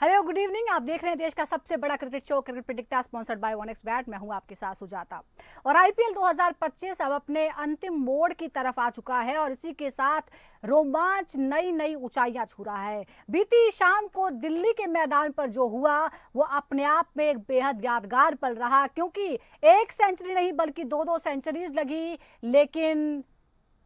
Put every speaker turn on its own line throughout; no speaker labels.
Hello good evening. आप देख रहे हैं देश का सबसे बड़ा cricket show cricket predictor sponsored by ओनेक्स bat. मैं हूं आपके साथ सुजाता। और आईपीएल 2025 अब अपने अंतिम मोड़ की तरफ आ चुका है और इसी के साथ रोमांच नई नई ऊंचाइयां छू रहा है। बीती शाम को दिल्ली के मैदान पर जो हुआ वो अपने आप में एक बेहद यादगार पल रहा, क्योंकि एक सेंचुरी नहीं बल्कि दो दो सेंचुरीज लगी, लेकिन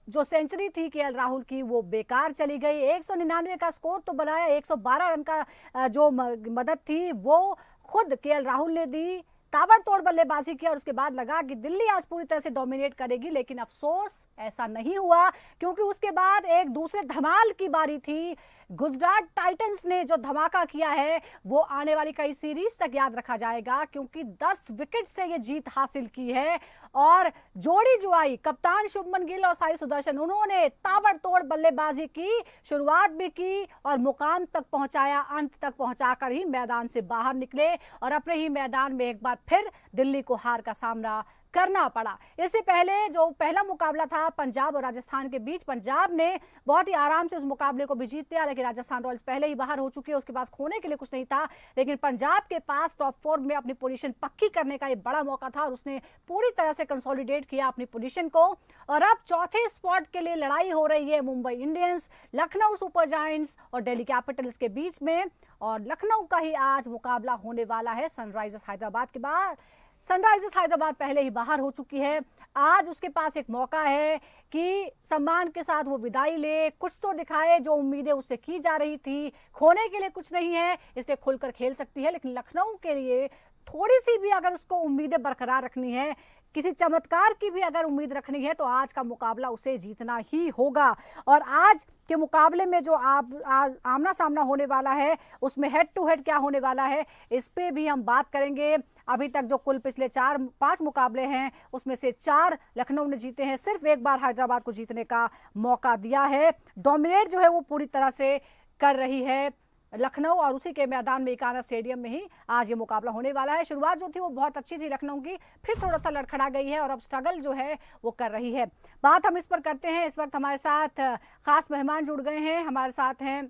जो सेंचुरी थी केएल राहुल की वो बेकार चली गई। 199 का स्कोर तो बनाया, 112 रन का जो मदद थी वो खुद केएल राहुल ने दी। ताबड़तोड़ बल्लेबाजी किया और उसके बाद लगा कि दिल्ली आज पूरी तरह से डोमिनेट करेगी, लेकिन अफसोस ऐसा नहीं हुआ, क्योंकि उसके बाद एक दूसरे धमाल की बारी थी। गुजरात टाइटंस ने जो धमाका किया है वो आने वाली कई सीरीज तक याद रखा जाएगा, क्योंकि 10 विकेट से ये जीत हासिल की है। और जोड़ी जो आई, कप्तान शुभमन गिल और साई सुदर्शन, उन्होंने ताबड़तोड़ बल्लेबाजी की, शुरुआत भी की और मुकाम तक पहुंचाया। अंत तक पहुंचाकर ही मैदान से बाहर निकले और अपने ही मैदान में एक बार फिर दिल्ली को हार का सामना करना पड़ा। इससे पहले जो पहला मुकाबला था पंजाब और राजस्थान के बीच, पंजाब ने बहुत ही आराम से उस मुकाबले को भी जीत लिया, लेकिन राजस्थान रॉयल्स पहले ही बाहर हो चुकी है, उसके पास खोने के लिए कुछ नहीं था। लेकिन पंजाब के पास टॉप 4 में अपनी पोजीशन पक्की करने का एक बड़ा मौका था और उसने पूरी तरह से कंसोलिडेट किया अपनी पोजीशन को। और अब चौथे स्पॉट के लिए लड़ाई हो रही है Mumbai Indians, Lucknow super giants और दिल्ली कैपिटल्स के बीच में। और लखनऊ का ही आज मुकाबला होने वाला है सनराइजर्स हैदराबाद के बाद। सनराइजर्स हैदराबाद पहले ही बाहर हो चुकी है। आज उसके पास एक मौका है कि सम्मान के साथ वो विदाई ले, कुछ तो दिखाए। जो उम्मीदें उससे की जा रही थी, खोने के लिए कुछ नहीं है, इसलिए खुलकर खेल सकती है। लेकिन लखनऊ के लिए थोड़ी सी भी अगर उसको उम्मीदें बरकरार रखनी है, किसी चमत्कार की भी अगर उम्मीद रखनी है, तो आज का मुकाबला उसे जीतना ही होगा। और आज के मुकाबले में जो आमना सामना होने वाला है, उसमें हेड टू हेड क्या होने वाला है, इस पे भी हम बात करेंगे। अभी तक जो कुल पिछले 4-5 मुकाबले हैं उसमें से 4 लखनऊ ने जीते हैं, सिर्फ एक बार हैदराबाद को जीतने का मौका दिया है। डोमिनेट जो है वो पूरी तरह से कर रही है लखनऊ और उसी के मैदान में इकाना स्टेडियम में ही आज ये मुकाबला होने वाला है। शुरुआत जो थी वो बहुत अच्छी थी लखनऊ की, फिर थोड़ा सा लड़खड़ा गई है और अब स्ट्रगल जो है वो कर रही है। बात हम इस पर करते हैं। इस वक्त हमारे साथ खास मेहमान जुड़ गए हैं। हमारे साथ हैं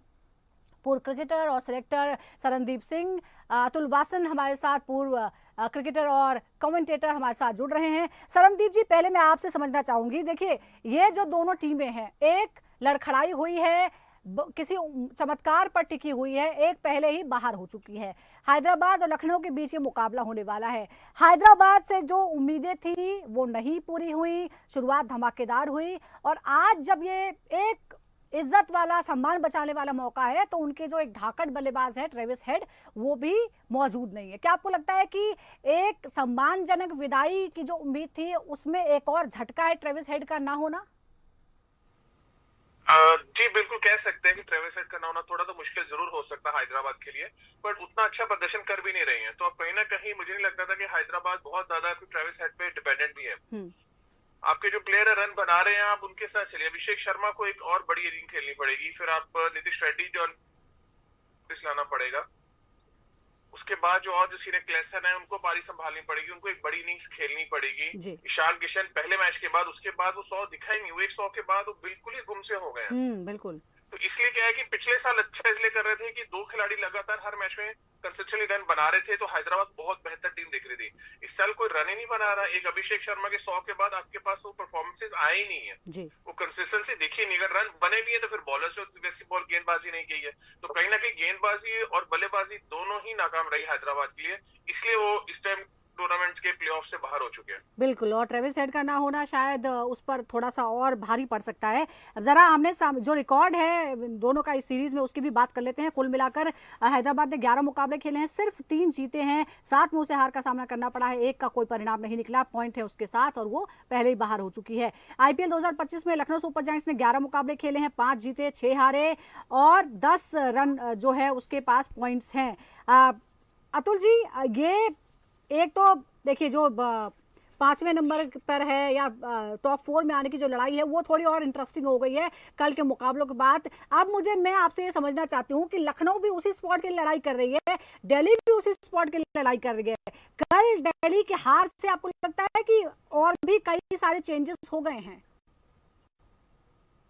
पूर्व क्रिकेटर और सिलेक्टर शरणदीप सिंह, अतुल वासन हमारे साथ पूर्व क्रिकेटर और कमेंटेटर हमारे साथ जुड़ रहे हैं। शरणदीप जी, पहले मैं आपसे समझना चाहूंगी, देखिए ये जो दोनों टीमें हैं, एक लड़खड़ाई हुई है, किसी चमत्कार पर टिकी हुई है, एक पहले ही बाहर हो चुकी है। हैदराबाद और लखनऊ के बीच ये मुकाबला होने वाला है। हैदराबाद से जो उम्मीदें थी वो नहीं पूरी हुई, शुरुआत धमाकेदार हुई और आज जब ये एक इज्जत वाला, सम्मान बचाने वाला मौका है, तो उनके जो एक धाकड़ बल्लेबाज है ट्रेविस हेड, वो भी मौजूद नहीं है। क्या आपको लगता है कि एक सम्मानजनक विदाई की जो उम्मीद थी उसमें एक और झटका है ट्रेविस हेड का ना होना?
जी बिल्कुल कह सकते हैं कि ट्रेविस हेड का ना होना थोड़ा तो मुश्किल जरूर हो सकता है हैदराबाद के लिए, बट उतना अच्छा प्रदर्शन कर भी नहीं रही है। तो अब कहीं ना कहीं मुझे नहीं लगता था कि हैदराबाद बहुत ज्यादा ट्रेविस हेड पे डिपेंडेंट भी है। आपके जो प्लेयर रन बना रहे हैं आप उनके साथ चलिए। अभिषेक शर्मा को एक और बड़ी इनिंग खेलनी पड़ेगी, फिर आप नीतीश रेड्डी जो लाना पड़ेगा, उसके बाद जो और जो सीनियर क्लेसन है उनको पारी संभालनी पड़ेगी, उनको एक बड़ी इनिंग्स खेलनी पड़ेगी। ईशान किशन पहले मैच के बाद, उसके बाद वो 100 दिखा ही नहीं, वो 100 के बाद वो बिल्कुल ही गुम से हो गए हैं।
बिल्कुल।
तो इसलिए क्या है कि पिछले साल अच्छा इसलिए कर रहे थे कि 2 खिलाड़ी लगातार हर मैच में कंसिस्टेंटली रन बना रहे थे, तो हैदराबाद बहुत बेहतर टीम दिख रही थी। इस साल कोई रन ही नहीं बना रहा। एक अभिषेक शर्मा के 100 के बाद आपके पास वो परफॉर्मेंसेस आए ही नहीं है, वो कंसिस्टेंसी दिखी नहीं। अगर रन बने भी है तो फिर बॉलर से वैसी बॉल गेंदबाजी नहीं की है, तो कहीं ना कहीं गेंदबाजी और बल्लेबाजी दोनों ही नाकाम रही हैदराबाद के लिए, इसलिए वो इस टाइम टूर्नामेंट के प्लेऑफ से बाहर हो चुके हैं।
बिल्कुल, और ट्रेविस हेड का ना होना शायद उस पर थोड़ा सा और भारी पड़ सकता है। अब जरा हमने जो रिकॉर्ड है दोनों का इस सीरीज में उसकी भी बात कर लेते हैं। कुल मिलाकर हैदराबाद ने 11 मुकाबले खेले हैं, सिर्फ 3 जीते हैं, 7 में उसे हार का सामना करना पड़ा है, एक का कोई परिणाम नहीं निकला, पॉइंट है उसके साथ और वो पहले ही बाहर हो चुकी है। आईपीएल 2025 में लखनऊ सुपर जायंट्स ने 11 मुकाबले खेले हैं, 5 जीते 6 हारे और 10 रन जो है उसके पास पॉइंट्स हैं। अतुल जी, ये एक तो देखिए जो 5वें नंबर पर है या टॉप 4 में आने की जो लड़ाई है वो थोड़ी और इंटरेस्टिंग हो गई है कल के मुकाबलों के बाद। अब मैं आपसे ये समझना चाहती हूँ कि लखनऊ भी उसी स्पॉट की लड़ाई कर रही है, दिल्ली भी उसी स्पॉट की लड़ाई कर रही है। कल दिल्ली की हार से आपको लगता है कि और भी कई सारे चेंजेस हो गए हैं?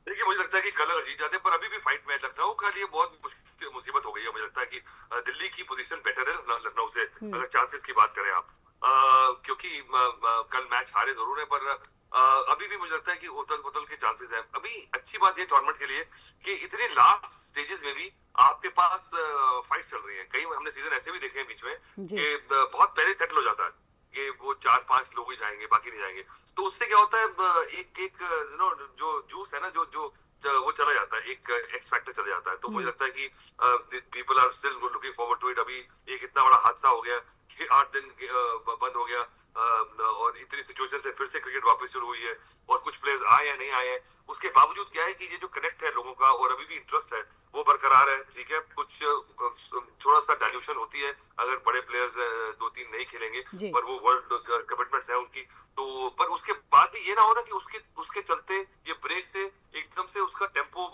देखिए मुझे लगता है कि कल अगर जीत जाते, पर अभी भी फाइट में लखनऊ का लिए बहुत मुश्किल मुसीबत हो गई है। मुझे लगता है कि दिल्ली की पोजीशन बेटर है लखनऊ से, अगर चांसेस की बात करें आप, क्योंकि कल मैच हारे जरूर है, पर अभी भी मुझे लगता है कि उथल पुथल के चांसेस हैं। अभी अच्छी बात है टूर्नामेंट के लिए कि इतने लास्ट स्टेजेस में भी आपके पास फाइट चल रही है। कई हमने सीजन ऐसे भी देखे हैं बीच में कि बहुत पहले सेटल हो जाता है कि वो 4-5 लोग ही जाएंगे, बाकी नहीं जाएंगे। तो उससे क्या होता है, एक एक जो जूस है ना, जो जो वो चला जाता है, एक एक्स फैक्टर चला जाता है। तो मुझे लगता है कि people are still looking forward to it. अभी एक इतना बड़ा हादसा हो गया कि 8 दिन बंद हो गया, और इतनी सिचुएशन से फिर से क्रिकेट वापस शुरू हुई है, और कुछ प्लेयर्स आए या नहीं आए हैं, उसके बावजूद क्या है कि ये जो कनेक्ट है लोगों का और अभी भी इंटरेस्ट है वो बरकरार है। ठीक है, कुछ थोड़ा सा डाइल्यूशन होती है अगर बड़े प्लेयर्स 2-3 नहीं खेलेंगे, पर वो वर्ल्ड कमिटमेंट्स है उनकी। तो पर उसके बाद भी ये ना हो ना कि उसके उसके चलते ये ब्रेक से एकदम से उसका टेम्पो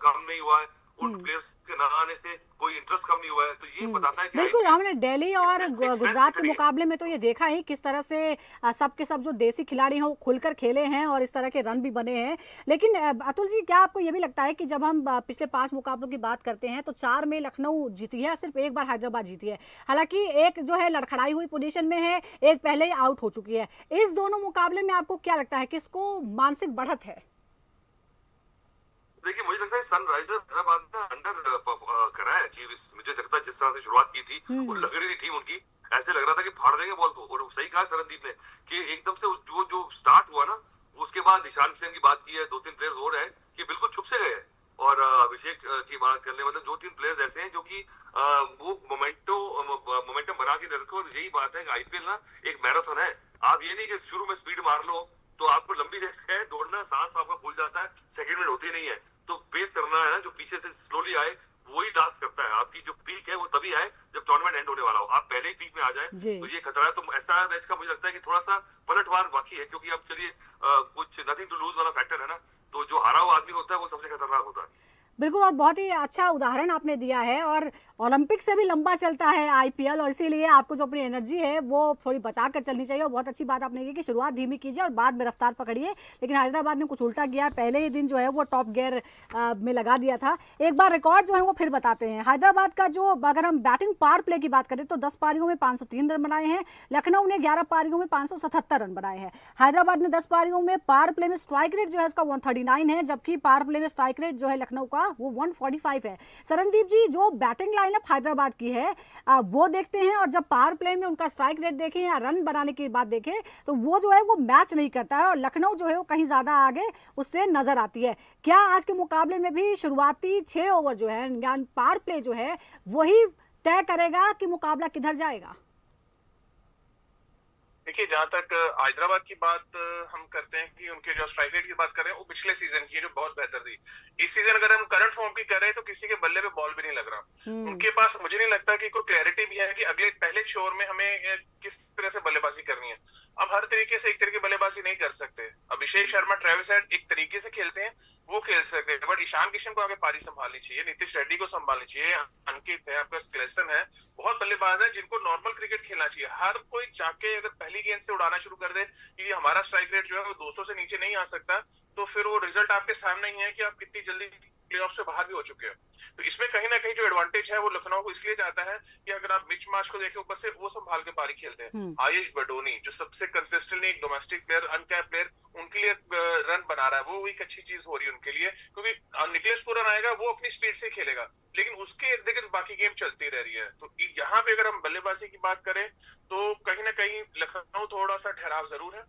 कम नहीं हुआ है, उन प्लेयर्स के ना आने से कोई इंटरेस्ट कम नहीं हुआ है। तो ये बताता है कि
बिल्कुल, हमने दिल्ली और गुजरात के मुकाबले में तो ये देखा ही किस तरह से सब के सब जो देसी खिलाड़ी हैं वो खुलकर खेले हैं और इस तरह के रन भी बने हैं। लेकिन अतुल जी, क्या आपको ये भी लगता है कि जब हम पिछले 5 मुकाबलों की बात करते हैं तो 4 में लखनऊ जीती है, सिर्फ एक बार हैदराबाद जीती है। हालांकि एक जो है लड़खड़ाई हुई पोजीशन में है, एक पहले ही आउट हो चुकी है। इस दोनों मुकाबले में आपको क्या लगता है, किसको मानसिक बढ़त है?
देखिए, मुझे लगता है सनराइजर हैदराबाद ने अंडर करा है अचीव। मुझे लगता है जिस तरह से शुरुआत की थी वो लग रही थी टीम उनकी, ऐसे लग रहा था कि फाड़ देंगे बॉल को। और सही कहा शरणदीप ने कि एकदम से जो स्टार्ट हुआ ना, उसके बाद ईशान किशन की बात की है, 2-3 प्लेयर्स और हैं कि बिल्कुल छुप से गए। और अभिषेक की बात करने, मतलब 2-3 प्लेयर्स ऐसे हैं जो कि वो मोमेंटम बना के रखे। और यही बात है कि आईपीएल ना एक मैराथन है। आप ये नहीं कि शुरू में स्पीड मार लो तो आपको लंबी रेस है दौड़ना, सांस आपका फूल जाता है, सेकंड में होती नहीं है। तो पेस करना है ना, जो पीछे से स्लोली आए वही लास्ट करता है। आपकी जो पीक है वो तभी आए जब टूर्नामेंट एंड होने वाला हो। आप पहले ही पीक में आ जाए तो ये खतरा है। तो ऐसा मैच का मुझे लगता है कि थोड़ा सा पलटवार बाकी है, क्योंकि अब चलिए कुछ नथिंग टू लूज वाला फैक्टर है ना, तो जो हारा हुआ आदमी होता है वो सबसे खतरनाक होता है।
बिल्कुल, और बहुत ही अच्छा उदाहरण आपने दिया है। और ओलंपिक से भी लंबा चलता है आईपीएल, और इसीलिए आपको जो अपनी एनर्जी है वो थोड़ी बचा कर चलनी चाहिए। और बहुत अच्छी बात आपने की कि शुरुआत धीमी कीजिए और बाद में रफ्तार पकड़िए। लेकिन हैदराबाद ने कुछ उल्टा किया, पहले ही दिन जो है वो टॉप गियर में लगा दिया था। एक बार रिकॉर्ड जो है वो फिर बताते हैं हैदराबाद का। जो अगर हम बैटिंग पावर प्ले की बात करें तो 10 पारियों में 503 रन बनाए हैं। लखनऊ ने 11 पारियों में 577 रन बनाए हैं। हैदराबाद ने 10 पारियों में पावर प्ले में स्ट्राइक रेट जो है इसका 139 है, जबकि पावर प्ले में स्ट्राइक रेट जो है लखनऊ का वो 145 है। शरणदीप जी, जो बैटिंग लाइनअप हैदराबाद की है वो देखते हैं, और जब पावर प्ले में उनका स्ट्राइक रेट देखें या रन बनाने की बात देखें तो वो जो है वो मैच नहीं करता है, और लखनऊ जो है वो कहीं ज्यादा आगे उससे नजर आती है। क्या आज के मुकाबले में भी शुरुआती 6 ओवर जो है यानी पावर प्ले जो है वही तय करेगा कि मुकाबला किधर जाएगा?
देखिए, जहां तक हैदराबाद की बात हम करते हैं कि उनके जो स्ट्राइक रेट की बात कर रहे हैं वो पिछले सीजन की है जो बहुत बेहतर थी। इस सीजन अगर हम करंट फॉर्म की कर रहे हैं तो किसी के बल्ले पे बॉल भी नहीं लग रहा। उनके पास मुझे नहीं लगता कि कोई क्लैरिटी भी है कि अगले पहले 6 ओवर में हमें किस तरह से बल्लेबाजी करनी है। अब हर तरीके से एक तरह की बल्लेबाजी नहीं कर सकते। अभिषेक शर्मा, ट्रेविस हेड एक तरीके से खेलते हैं, वो खेल सकते हैं, बट ईशान किशन को आगे पारी संभालनी चाहिए, नीतीश रेड्डी को संभालनी चाहिए, अंकित है, आपका क्लेसन है, बहुत बल्लेबाज है जिनको नॉर्मल क्रिकेट खेलना चाहिए। हर कोई जाके अगर पहली गेंद से उड़ाना शुरू कर दे कि हमारा स्ट्राइक रेट जो है वो 200 से नीचे नहीं आ सकता, तो फिर वो रिजल्ट आपके सामने ही है कि आप कितनी जल्दी प्लेऑफ से बाहर भी हो चुके हैं। तो इसमें कहीं ना कहीं जो एडवांटेज है वो लखनऊ को इसलिए जाता है कि अगर आप मिच मार्च को देखें ऊपर से, वो संभाल के पारी खेलते हैं। आयुष बडोनी जो सबसे कंसिस्टेंटली एक डोमेस्टिक प्लेयर, अनकैप प्लेयर, उनके लिए रन बना रहा है, वो एक अच्छी चीज हो रही है उनके लिए, क्योंकि निकलेश पूरन आएगा वो अपनी स्पीड से खेलेगा, लेकिन उसके इर्द गिर्द बाकी गेम चलती रह रही है। तो यहाँ पे अगर हम बल्लेबाजी की बात करें तो कहीं ना कहीं लखनऊ थोड़ा सा ठहराव जरूर है,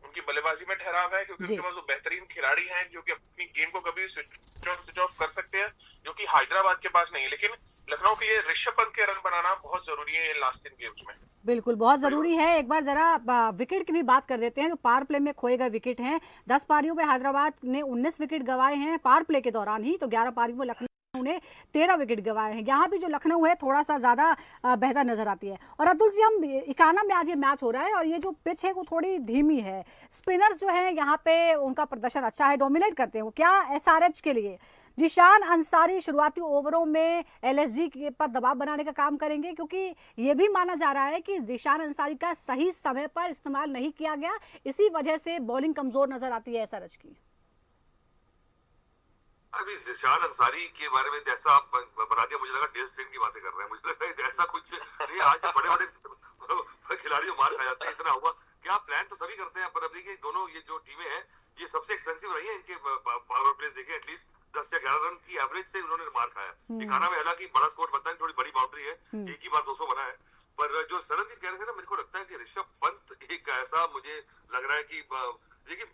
उनकी बल्लेबाजी में ठहराव है, क्योंकि उनके पास वो बेहतरीन खिलाड़ी हैं जो कि अपनी गेम को कभी स्विच ऑफ कर सकते हैं, जो कि हैदराबाद के पास नहीं है। लेकिन लखनऊ के लिए ऋषभ पंत के रन बनाना बहुत जरूरी है इन लास्ट 3 गेम्स में।
बिल्कुल बहुत जरूरी है। एक बार जरा विकेट की भी बात कर देते हैं। जो पावर प्ले में खोए गए विकेट हैं, 10 पारियों में हैदराबाद ने 19 विकेट गंवाए हैं पावर प्ले के दौरान ही, तो 11 पारियों में लखनऊ ने 13 विकेट गंवाए हैं। यहाँ भी जो लखनऊ है थोड़ा सा ज्यादा बेहतर नजर आती है। और अतुल जी, हम इकाना में आज ये मैच हो रहा है और ये जो पिच है वो थोड़ी धीमी है। स्पिनर्स जो है यहाँ पे उनका प्रदर्शन अच्छा है, डोमिनेट करते हैं। क्या एसआरएच के लिए जीशान अंसारी शुरुआती ओवरों में एलएसजी पर दबाव बनाने का काम करेंगे? क्योंकि ये भी माना जा रहा है कि जीशान अंसारी का सही समय पर इस्तेमाल नहीं किया गया, इसी वजह से बॉलिंग कमजोर नजर आती है एसआरएच की।
अभी जिशान अंसारी के बारे में ऐसा आप बना दिया, मुझे लगा डेल स्टेन की बातें कर रहे हैं, मुझे लगा ऐसा कुछ नहीं। आज जो बड़े बड़े खिलाड़ियों मार खा जाते हैं, इतना हुआ क्या। प्लान तो सभी करते हैं, पर अब देखिए दोनों ये जो टीमें हैं ये सबसे एक्सपेंसिव रही है। इनके पावर प्लेस देखें, एटलीस्ट 10 या 11 रन की एवरेज से उन्होंने मार खाया। दिखाना में हालांकि बड़ा स्कोर बनता है, थोड़ी बड़ी बाउंड्री है, एक ही बार 200 बना है। पर जो शरणदीप कह रहे थे ना, मेरे को लगता है कि ऋषभ पंत एक ऐसा मुझे लग रहा है कि देखिए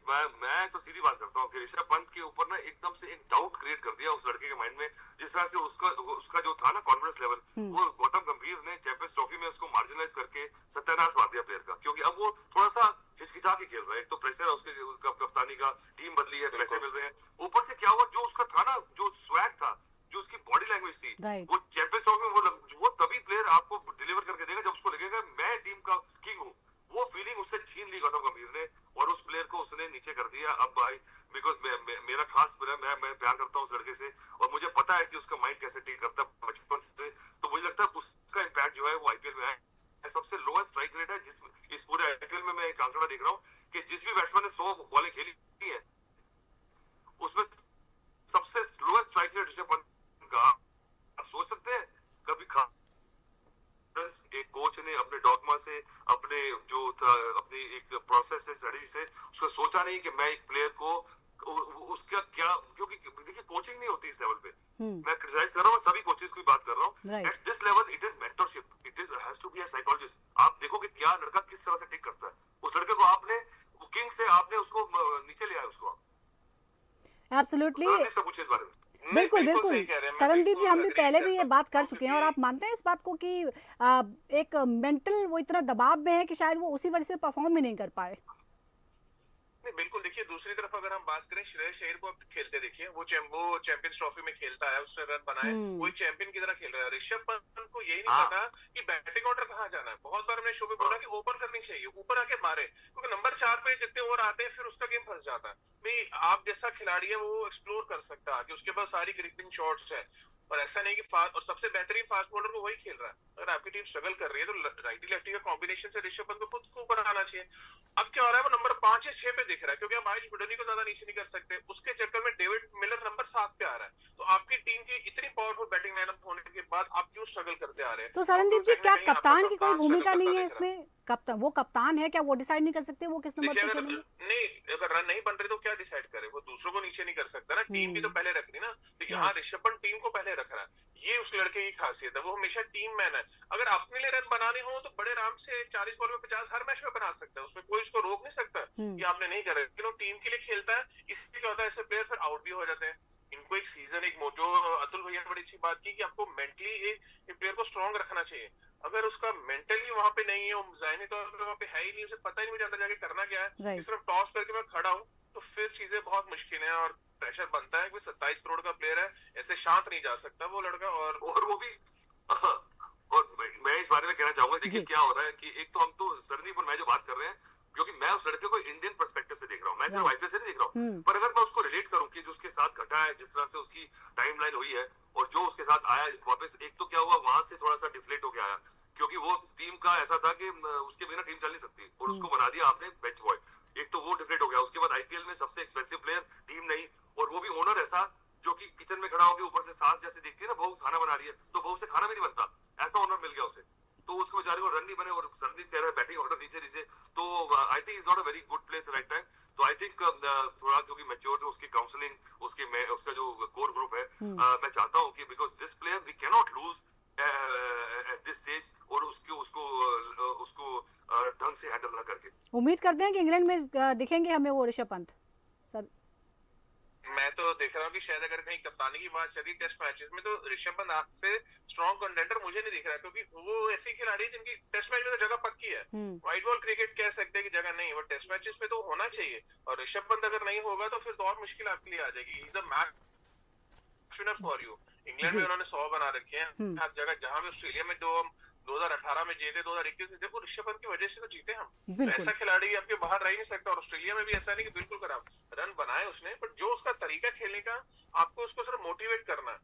मैं तो सीधी बात करता हूँ कि ऋषभ पंत के ऊपर ना एकदम से एक डाउट क्रिएट कर दिया उस लड़के के माइंड में। जिस तरह से उसका जो था ना कॉन्फिडेंस लेवल, वो गौतम गंभीर ने चैंपियंस ट्रॉफी में उसको मार्जिनलाइज करके सत्यानाश मार दिया प्लेयर का। क्योंकि अब वो थोड़ा सा हिचकिचा के खेल रहा है। एक तो प्रेशर है उसके कप्तानी का, टीम बदली है, पैसे मिल रहे हैं, ऊपर से क्या हुआ जो उसका था ना, जो स्वैग था, जो उसकी बॉडी लैंग्वेज थी, वो चैंपियंस ट्रॉफी में वो तभी प्लेयर आपको डिलीवर करके देगा जब उसको लगेगा मैं टीम का किंग हूँ। वो फीलिंग उससे छीन ली गौतम गंभीर ने और उस प्लेयर को उसने नीचे कर दिया। अब भाई बिकॉज मेरा खास मैं प्यार करता हूँ उस लड़के से और मुझे पता है कि उसका माइंड कैसे टिक करता है बचपन से। तो मुझे लगता है उसका इम्पैक्ट जो है वो आईपीएल में है। सबसे लोएस्ट स्ट्राइक रेट है जिस इस पूरे आईपीएल में। मैं एक आंकड़ा देख रहा हूँ कि जिस भी बैट्समैन ने 100 बॉलें खेली है उसमें सबसे slowest strike rate Rishabh Pant का। आप सोच सकते हैं कभी एक कोच ने अपने डॉगमा से, अपने जो था अपनी एक प्रोसेस से, स्टडी से उसको सोचा नहीं कि मैं एक प्लेयर को उसका क्या, क्योंकि देखिए कोचिंग नहीं होती इस लेवल पे। मैं क्रिटिसाइज कर रहा हूँ सभी कोचेस की बात कर रहा हूँ। At this level it is mentorship, it is has to be a psychologist. आप देखो कि क्या लड़का किस तरह से टिक करता है। उस लड़के को आपने किंग से आपने उसको नीचे ले आया उसको।
एब्सोल्युटली,
पूछे इस बारे में।
बिल्कुल बिल्कुल शरणदीप जी, हम भी पहले भी ये बात कर चुके हैं और आप मानते हैं इस बात को कि एक मेंटल वो इतना दबाव में है कि शायद वो उसी वजह से परफॉर्म भी नहीं कर पाए।
नहीं बिल्कुल, देखिए दूसरी तरफ अगर हम बात करें श्रेयस अय्यर को, अब खेलते देखिए वो चैंपियंस ट्रॉफी में खेलता है, उसने रन बनाए, वही चैंपियन की तरह खेल रहा है। ऋषभ पंत को यही नहीं पता कि बैटिंग ऑर्डर कहाँ जाना है। बहुत बार हमने शो में बोला कि ओपन करनी चाहिए, ऊपर आके मारे, क्योंकि नंबर 4 पे जितने ओवर आते हैं फिर उसका गेम फंस जाता है। भाई आप जैसा खिलाड़ी है वो एक्सप्लोर कर सकता है कि उसके पास सारी ग्रिपिंग शॉट्स है और ऐसा नहीं कि फास्ट, और सबसे बेहतरीन फास्ट बॉलर को वही खेल रहा है। अगर आपकी टीम स्ट्रगल कर रही है तो राइटी लेफ्टी का कॉम्बिनेशन से ऋषभ पंत को खुद को ऊपर आना चाहिए। अब क्या हो रहा है, वो नंबर 5 या 6 पे दिख रहा है क्योंकि हम आयुष बुडनी को ज्यादा नीचे नहीं कर सकते। उसके चक्कर में डेविड मिलर नंबर 7 पे आ रहा है। तो आपकी टीम की इतनी पावरफुल बैटिंग लाइनअप होने के बाद आप क्यों स्ट्रगल करते आ रहे हैं?
तो शरणदीप जी, क्या कप्तान की कोई भूमिका नहीं है इसमें? कप्तान, वो कप्तान है क्या, वो डिसाइड नहीं कर सकते वो किस नंबर पे खेलेंगे?
नहीं, अगर रन नहीं बन रहे तो क्या डिसाइड करे? वो दूसरों को नीचे नहीं कर सकता ना, टीम भी तो पहले रखनी ना। तो यहाँ ऋषभ पंत टीम को पहले रख रहा है, ये उस लड़के की खासियत है। वो हमेशा टीम मैन है। अगर अपने लिए रन बनाने हो तो बड़े आराम से 40 बॉल में 50 हर मैच में बना सकता है, उसमें कोई उसको रोक नहीं सकता कि आपने नहीं करा। लेकिन वो टीम के लिए खेलता है, इससे क्या होता है, ऐसे प्लेयर फिर आउट भी हो जाते हैं। इनको एक सीजन, एक जो अतुल भैया ने बड़ी अच्छी बात की कि आपको मेंटली एक प्लेयर को स्ट्रांग रखना चाहिए। अगर उसका मेंटली वहां पे नहीं है, वो ज़हनी तौर पे वहां पे है ही नहीं, उसे पता ही नहीं मुझे जाके करना क्या है, सिर्फ टॉस करके मैं खड़ा हूँ, तो फिर चीजें बहुत मुश्किल है और प्रेशर बनता है कि 27 करोड़ का प्लेयर है, ऐसे शांत नहीं जा सकता वो लड़का। और
वो भी और मैं इस बारे में कहना चाहूंगा, देखिए क्या हो रहा है कि एक तो हम तो शरणदीप और मैं जो बात कर रहे हैं, क्योंकि मैं उस लड़के को इंडियन पर्सपेक्टिव से देख रहा हूँ, मैं सिर्फ आईपीएल से नहीं देख रहा हूँ। पर अगर मैं उसको रिलेट करूँ कि जो उसके साथ घटा है, जिस तरह से उसकी टाइमलाइन हुई है और जो उसके साथ आया वापस, एक तो क्या हुआ वहां से थोड़ा सा डिफ्लेट होके आया क्योंकि वो टीम का ऐसा था कि उसके बिना टीम चल नहीं सकती और उसको बना दिया आपने बेंच बॉय। एक तो वो डिफ्लेट हो गया। उसके बाद आईपीएल में सबसे एक्सपेंसिव प्लेयर, टीम नहीं, और वो भी ओनर ऐसा जो कि किचन में खड़ा होकर ऊपर से सास जैसे दिखती है ना, बहू खाना बना रही है तो बहू से खाना भी नहीं बनता, ऐसा ओनर मिल गया उसे। तो उसके बेचारे को रन नहीं बने और शरणदीप कह रहा है बैटिंग ऑर्डर नीचे नीचे। तो I think is not a very good place right time. तो आई थिंक थोड़ा क्योंकि मैच्योर उसकी काउंसलिंग उसका जो कोर ग्रुप है, मैं चाहता हूँ कि because this player we can not lose at this stage और उसको ढंग से हैंडल ना करके।
उम्मीद करते हैं कि इंग्लैंड में दिखेंगे हमें वो ऋषभ पंत सर।
मैं तो देख रहा हूँ कि शायद अगर कहीं कप्तानी की बात चली टेस्ट मैचेस में तो ऋषभ पंत आज से स्ट्रॉन्ग कंटेंडर मुझे नहीं दिख रहा, क्योंकि वो ऐसे खिलाड़ी जिनकी टेस्ट मैच में तो जगह पक्की है। व्हाइट बॉल क्रिकेट कह सकते हैं कि जगह नहीं है, बट टेस्ट मैचेस में तो होना चाहिए। और ऋषभ पंत अगर नहीं होगा तो फिर तो और मुश्किल आपके लिए आ जाएगी। He is a match winner for you. England में उन्होंने 100 बना रखे हैं हर जगह, जहां भी ऑस्ट्रेलिया में 2018 में जीते, 2021 में देखो ऋषभ पंत की वजह से तो जीते हम। तो ऐसा खिलाड़ी आपके बाहर रह ही नहीं सकता। और ऑस्ट्रेलिया में भी ऐसा नहीं कि बिल्कुल खराब रन बनाए उसने, बट जो उसका तरीका खेलने का, आपको उसको सिर्फ मोटिवेट करना है।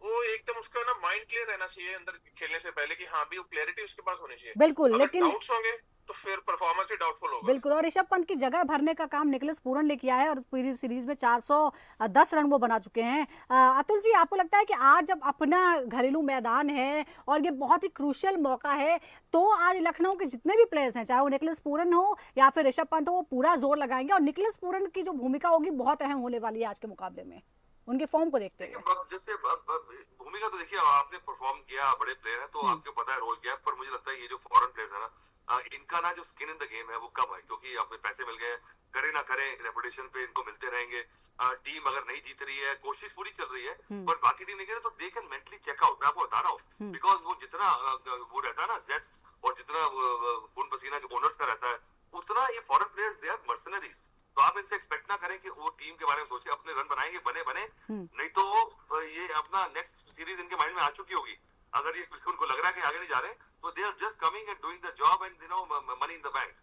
वो एकदम उसका ना माइंड क्लियर रहना चाहिए अंदर खेलने से पहले कि हाँ भी वो क्लैरिटी उसके पास होनी चाहिए।
बिल्कुल,
अगर
लेकिन
डाउट्स होंगे तो फिर परफॉर्मेंस भी डाउटफुल होगा।
बिल्कुल, और ऋषभ पंत की जगह भरने का काम निकोलस पूरन ने किया है और पूरी सीरीज में 410 रन वो बना चुके हैं। अतुल जी, आपको लगता है कि आज जब अपना घरेलू मैदान है और ये बहुत ही क्रूशियल मौका है, तो आज लखनऊ के जितने भी प्लेयर्स हैं, चाहे वो निकोलस पूरन हो या फिर ऋषभ पंत हो, वो पूरा जोर लगाएंगे और निकोलस पूरन की जो भूमिका होगी बहुत अहम होने वाली है आज के मुकाबले में, उनके फॉर्म को देखते हुए?
जैसे भूमिका तो देखिए, आपने परफॉर्म किया, बड़े प्लेयर है तो आपको पता है रोल क्या है, पर मुझे लगता है ये जो फॉरेन प्लेयर्स है ना, इनका ना जो स्किन इन द गेम है वो कम है, क्योंकि अपने पैसे मिल गए, करे ना करे रेपुटेशन पे इनको मिलते रहेंगे। टीम अगर नहीं जीत रही है, कोशिश पूरी चल रही है, पर बाकी टीम नहीं करे तो they can mentally check out. मैं आपको बता रहा हूँ, बिकॉज वो जितना वो रहता है ना जेस्ट, और जितना खून पसीना जो ओनर्स का रहता है, उतना ये foreign players they are mercenaries. तो आप इनसे एक्सपेक्ट ना करें कि वो टीम के बारे में सोचे, अपने रन बनाएंगे, बने नहीं तो ये अपना नेक्स्ट सीरीज इनके माइंड में आ चुकी होगी। अगर ये उनको लग रहा है कि आगे नहीं जा रहे, तो they are just coming and doing the job and money in the bank.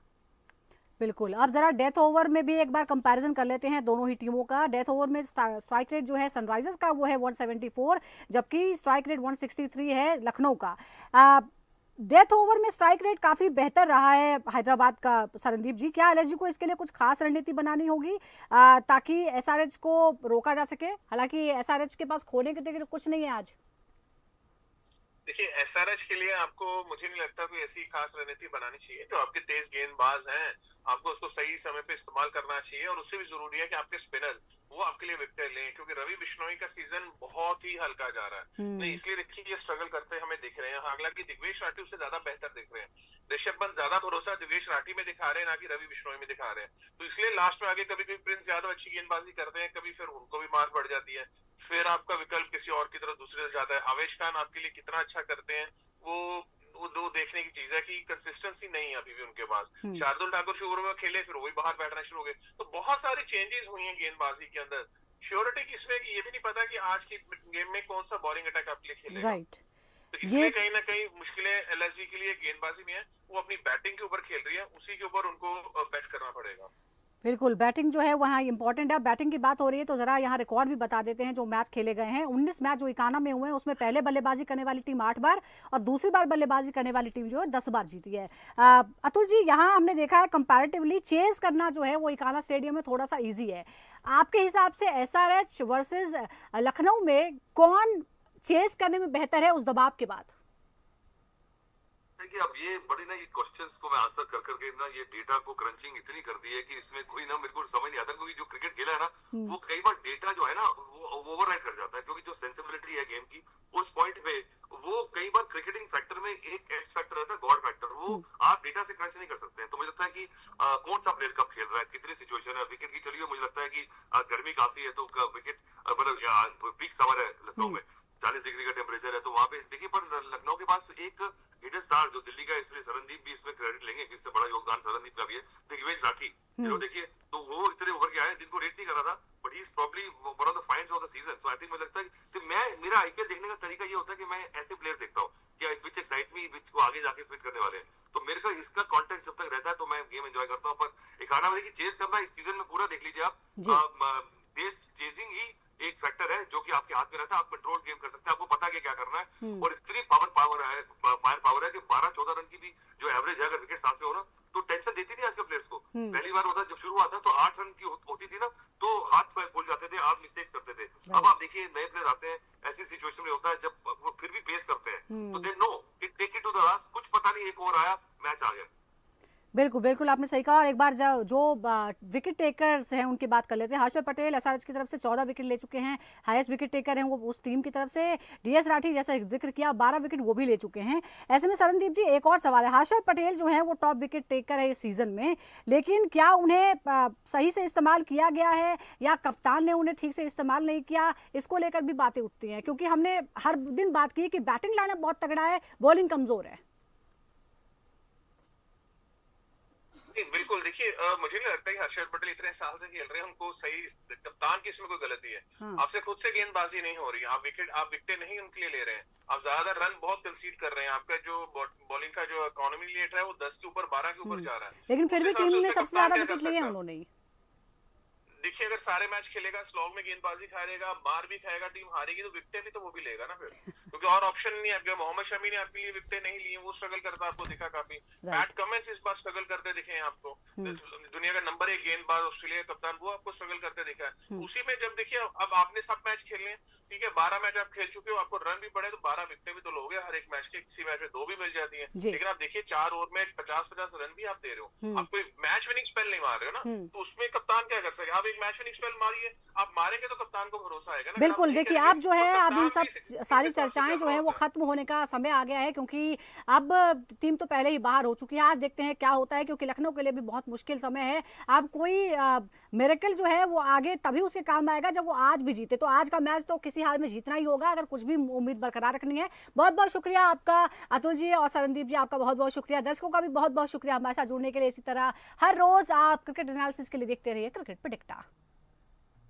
बिल्कुल, अब जरा डेथ ओवर में भी एक बार कंपैरिजन कर लेते हैं दोनों ही टीमों का। डेथ ओवर में स्ट्राइक रेट जो है सनराइजर्स का वो है 174, जबकि स्ट्राइक रेट 163 है लखनऊ का। डेथ ओवर में स्ट्राइक रेट काफी बेहतर रहा है हैदराबाद का। सरनदीप जी, क्या एलएसजी को इसके लिए कुछ खास रणनीति बनानी होगी ताकि एसआरएच को रोका जा सके? हालांकि एसआरएच के पास खोने के लिए कुछ नहीं है आज।
देखिए, एसआरएच के लिए आपको मुझे नहीं लगता कोई ऐसी खास रणनीति बनानी चाहिए। जो आपके तेज गेंदबाज हैं, आपको उसको सही समय पे इस्तेमाल करना चाहिए, और उससे भी जरूरी है कि आपके स्पिनर्स वो आपके लिए विकेट लें, क्योंकि रवि बिश्नोई का सीजन बहुत ही हल्का जा रहा है। नहीं, इसलिए देखिए ये स्ट्रगल करते हमें दिख रहे हैं। हालांकि दिग्वेश राठी उससे ज्यादा बेहतर दिख रहे हैं। ऋषभ पंत ज्यादा भरोसा दिग्वेश राठी में दिखा रहे हैं, ना कि रवि बिश्नोई में दिखा रहे हैं। तो इसलिए लास्ट में आगे कभी कभी प्रिंस यादव अच्छी गेंदबाजी करते हैं, कभी फिर उनको भी मार पड़ जाती है, फिर आपका विकल्प किसी और की तरफ दूसरे से जाता है। आवेश खान आपके लिए कितना अच्छा करते हैं वो दो देखने की चीज है कि कंसिस्टेंसी नहीं है अभी भी उनके पास। शार्दुल ठाकुर शुरू में खेले, फिर वो भी बाहर बैठना शुरू हो गए। तो बहुत सारी चेंजेस हुई हैं गेंदबाजी के अंदर। श्योरिटी किसमें कि ये भी नहीं पता कि आज की गेम में कौन सा बॉलिंग अटैक आपके लिए खेलेगा।
राइट,
तो इसलिए कहीं ना कहीं मुश्किलें एलएसजी के लिए गेंदबाजी में है। वो अपनी बैटिंग के ऊपर खेल रही है, उसी के ऊपर उनको बैट करना पड़ेगा।
बिल्कुल, बैटिंग जो है वहाँ इंपॉर्टेंट है। बैटिंग की बात हो रही है तो जरा यहाँ रिकॉर्ड भी बता देते हैं जो मैच खेले गए हैं। 19 मैच जो इकाना में हुए हैं उसमें पहले बल्लेबाजी करने वाली टीम 8 बार और दूसरी बार बल्लेबाजी करने वाली टीम जो है 10 बार जीती है। अतुल जी, यहाँ हमने देखा है कंपैरेटिवली चेस करना जो है वो इकाना स्टेडियम में थोड़ा सा ईजी है। आपके हिसाब से एसआरएच वर्सेज लखनऊ में कौन चेस करने में बेहतर है उस दबाव के बाद?
देखिए, अब ये बड़ी ना ये क्वेश्चंस को मैं आंसर कर करके ना ये डेटा को क्रंचिंग इतनी कर दी है कि इसमें कोई ना मेरे को समझ नहीं आता, क्योंकि जो क्रिकेट खेला है ना वो कई बार डेटा जो है ना वो ओवरराइड कर जाता है, क्योंकि जो सेंसिबिलिटी है गेम की उस पॉइंट पे वो कई बार क्रिकेटिंग फैक्टर में एक एक्स फैक्टर रहता है, गॉड फैक्टर, वो आप डेटा से क्रंच नहीं कर सकते हैं। तो मुझे लगता है कि कौन सा प्लेयर कब खेल रहा है, कितनी सिचुएशन है विकेट की। चलिए, मुझे लगता है कि गर्मी काफी है तो विकेट मतलब पीक समर है लखनऊ में, 40 डिग्री का टेम्परेचर है, तो वहां पे देखिए। पर लखनऊ के पास एक हिडन स्टार जो दिल्ली का, इसलिए सरनदीप भी इसमें क्रेडिट लेंगे कि इसमें बड़ा योगदान सरनदीप का भी है, दिग्वेश राठी। देखिए, तो वो इतने उभर के आए जिनको रेट नहीं कर रहा था, but he is probably one of the finds of the season. So I think मुझे लगता है कि मेरा आईपीएल देखने का तरीका ये होता है कि मैं ऐसे प्लेयर देखता हूँ कि विच एक्साइट मी, विच को आगे जाके फिट करने वाले हैं। तो मेरे का इसका कॉन्टेक्स्ट जब तक रहता है तो मैं गेम एंजॉय करता हूँ। पर इकाना में देखिए चेस करना इस सीजन में पूरा देख लीजिए आप, चेजिंग ही एक फैक्टर है जो कि आपके हाथ में रहता है। आप कंट्रोल गेम कर सकते हैं, आपको पता है क्या करना है, और इतनी फायर पावर है कि 12-14 रन की भी जो एवरेज है अगर विकेट साथ में हो ना, तो टेंशन देती नहीं आजकल प्लेयर्स को। पहली बार होता जब शुरू हुआ था तो 8 रन की होती थी ना, तो हाथ पैर फूल जाते थे, आप मिस्टेक्स करते थे। अब आप देखिए नए प्लेयर आते हैं, ऐसी सिचुएशन में होता है जब वो फिर भी पेस करते हैं, तो दे नो कि take it to the last, कुछ पता नहीं एक ओवर आया मैच आ गया।
बिल्कुल बिल्कुल, आपने सही कहा। और एक बार जो विकेट टेकर्स हैं उनकी बात कर लेते हैं। हर्षद पटेल एसआरएच की तरफ से 14 विकेट ले चुके हैं, हाईएस्ट विकेट टेकर हैं वो उस टीम की तरफ से। डीएस राठी जैसा जिक्र किया 12 विकेट वो भी ले चुके हैं। ऐसे में सरनदीप जी, एक और सवाल है। हर्षद पटेल जो है वो टॉप विकेट टेकर है इस सीजन में, लेकिन क्या उन्हें सही से इस्तेमाल किया गया है या कप्तान ने उन्हें ठीक से इस्तेमाल नहीं किया, इसको लेकर भी बातें उठती हैं, क्योंकि हमने हर दिन बात की कि बैटिंग लाइनअप बहुत तगड़ा है, बॉलिंग कमजोर है।
बिल्कुल, देखिए मुझे नहीं लगता कि हर्षद पटेल इतने साल से खेल रहे हैं, उनको सही कप्तान की इसमें कोई गलती है। आपसे खुद से गेंदबाजी नहीं हो रही है, आप विकेट नहीं उनके लिए ले रहे हैं, आप ज्यादा रन बहुत कंसीड कर रहे हैं। आपका जो बॉलिंग का जो इकोनॉमी रेट है वो 10 के ऊपर 12 के ऊपर जा रहा है,
लेकिन फिर भी टीम ने सबसे ज्यादा विकेट लिए हैं उन्होंने।
देखिए अगर सारे मैच खेलेगा, स्लॉग में गेंदबाजी खाएगा, मार भी खाएगा, टीम हारेगी तो विकेटें भी तो वो भी लेगा ना फिर, क्योंकि और ऑप्शन नहीं है आपके। मोहम्मद शमी ने आपके लिए विकेटें नहीं ली, वो स्ट्रगल करता आपको दिखा काफी। पैट कमिंस इस बार स्ट्रगल करते दिखे हैं आपको, दुनिया का नंबर 1 गेंदबाज, ऑस्ट्रेलिया का कप्तान, वो आपको स्ट्रगल करते दिखा है। उसी में जब देखिए अब आपने सब मैच खेलने हैं, ठीक है, 12 मैच आप खेल चुके हो, आपको रन भी पड़े तो 12 विकेटें भी तो लोगे हर एक मैच के, किसी मैच में 2 भी मिल जाती है। लेकिन आप देखिए 4 ओवर में 50-50 रन भी आप दे रहे हो, आप कोई मैच विनिंग स्पेल नहीं मार रहे हो ना, तो उसमें कप्तान क्या कर सके? आप एक मैच विनिंग स्पेल मारिए, आप मारेंगे तो कप्तान को भरोसा आएगा ना।
बिल्कुल, देखिए अब जो है अब इन सब सारी चर्चाएं जो है वो खत्म होने का समय आ गया है, क्योंकि अब टीम तो पहले ही बाहर हो चुकी है। आज देखते हैं क्या होता है, क्योंकि लखनऊ के लिए भी बहुत मुश्किल समय है। अब कोई मिरेकल जो है वो आगे तभी उसके काम आएगा जब वो आज भी जीते। तो आज का मैच तो किसी हाल में जीतना ही होगा अगर कुछ भी उम्मीद बरकरार रखनी है। बहुत बहुत शुक्रिया आपका अतुल जी और सरनदीप जी, आपका बहुत बहुत शुक्रिया। दर्शकों का भी बहुत बहुत शुक्रिया हमारे साथ जुड़ने के लिए। इसी तरह हर रोज आप क्रिकेट एनालिसिस के लिए देखते रहिए क्रिकेट प्रेडिक्टर।